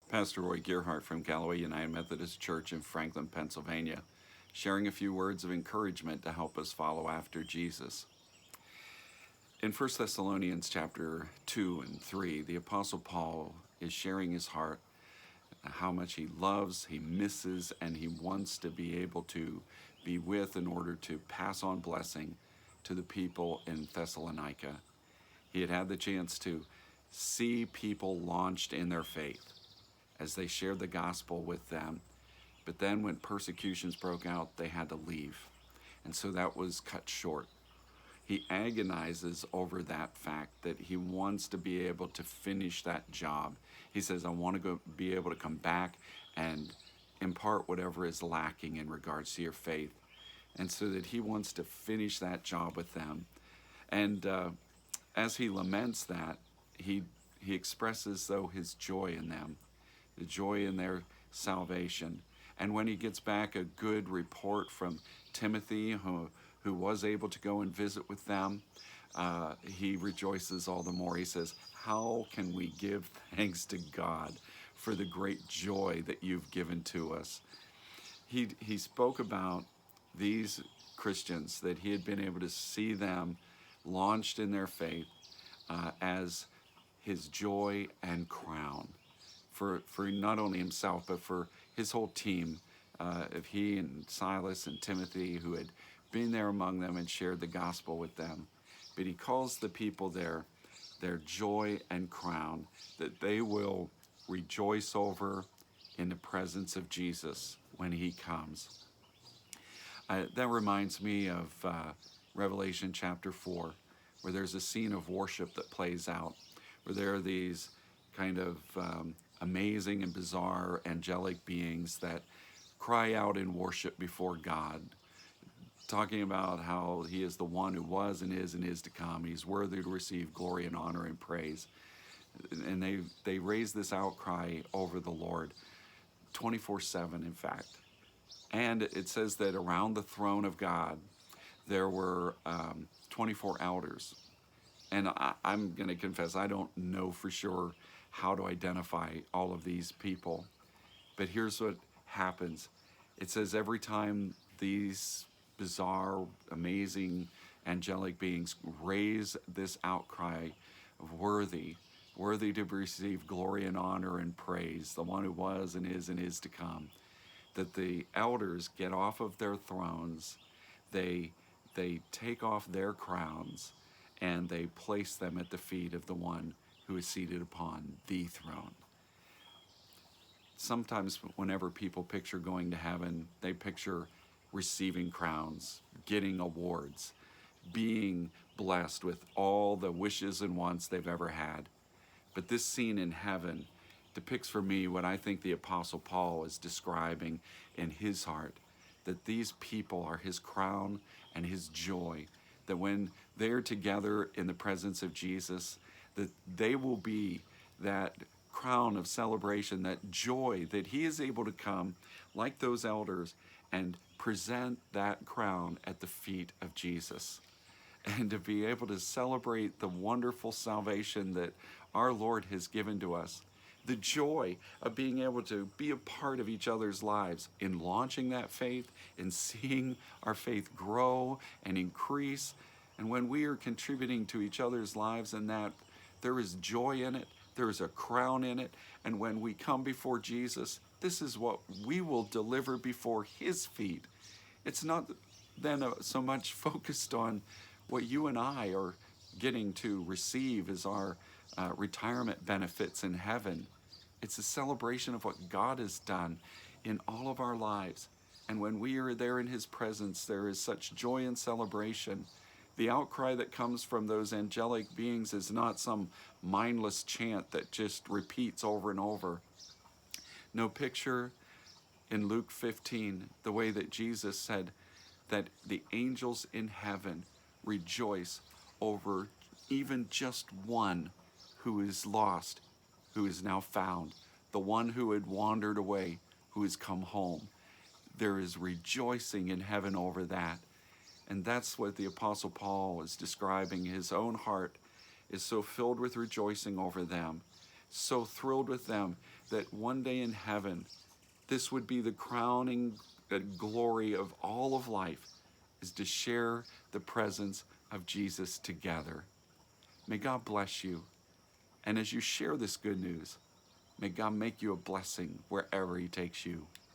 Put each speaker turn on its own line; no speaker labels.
Pastor Roy Gearhart from Galloway United Methodist Church in Franklin, Pennsylvania, sharing a few words of encouragement to help us follow after Jesus. In 1 Thessalonians chapter 2 and 3, the Apostle Paul is sharing his heart, how much he loves, he misses, and he wants to be able to be with in order to pass on blessing to the people in Thessalonica. He had had the chance to see people launched in their faith as they shared the gospel with them. But then when persecutions broke out, they had to leave. And so that was cut short. He agonizes over that fact that he wants to be able to finish that job. He says, I want to be able to come back and impart whatever is lacking in regards to your faith. And so that he wants to finish that job with them. And as he laments that, he expresses, though, his joy in them, the joy in their salvation. And when he gets back a good report from Timothy, who was able to go and visit with them, he rejoices all the more. He says, how can we give thanks to God for the great joy that you've given to us? He spoke about these Christians, that he had been able to see them launched in their faith as his joy and crown for not only himself, but for his whole team of he and Silas and Timothy, who had been there among them and shared the gospel with them. But he calls the people there their joy and crown, that they will rejoice over in the presence of Jesus when he comes. That reminds me of Revelation chapter 4, where there's a scene of worship that plays out, where there are these kind of amazing and bizarre angelic beings that cry out in worship before God, talking about how he is the one who was and is to come. He's worthy to receive glory and honor and praise. And they raise this outcry over the Lord 24/7, in fact. And it says that around the throne of God, there were 24 elders. And I'm going to confess, I don't know for sure how to identify all of these people. But here's what happens. It says every time these bizarre, amazing, angelic beings raise this outcry of worthy to receive glory and honor and praise, the one who was and is to come, that the elders get off of their thrones, they take off their crowns, and they place them at the feet of the one who is seated upon the throne. Sometimes whenever people picture going to heaven, they picture receiving crowns, getting awards, being blessed with all the wishes and wants they've ever had. But this scene in heaven depicts for me what I think the Apostle Paul is describing in his heart, that these people are his crown and his joy, that when they're together in the presence of Jesus, that they will be that crown of celebration, that joy, that he is able to come like those elders and present that crown at the feet of Jesus, and to be able to celebrate the wonderful salvation that our Lord has given to us. The joy of being able to be a part of each other's lives in launching that faith, in seeing our faith grow and increase. And when we are contributing to each other's lives in that, there is joy in it, there is a crown in it. And when we come before Jesus, this is what we will deliver before his feet. It's not then so much focused on what you and I are getting to receive as our retirement benefits in heaven. It's a celebration of what God has done in all of our lives. And when we are there in his presence, there is such joy and celebration. The outcry that comes from those angelic beings is not some mindless chant that just repeats over and over. No, picture in Luke 15 the way that Jesus said that the angels in heaven rejoice over even just one who is lost, who is now found, the one who had wandered away, who has come home. There is rejoicing in heaven over that. And that's what the Apostle Paul is describing. His own heart is so filled with rejoicing over them, so thrilled with them, that one day in heaven, this would be the crowning glory of all of life, is to share the presence of Jesus together. May God bless you. And as you share this good news, may God make you a blessing wherever he takes you.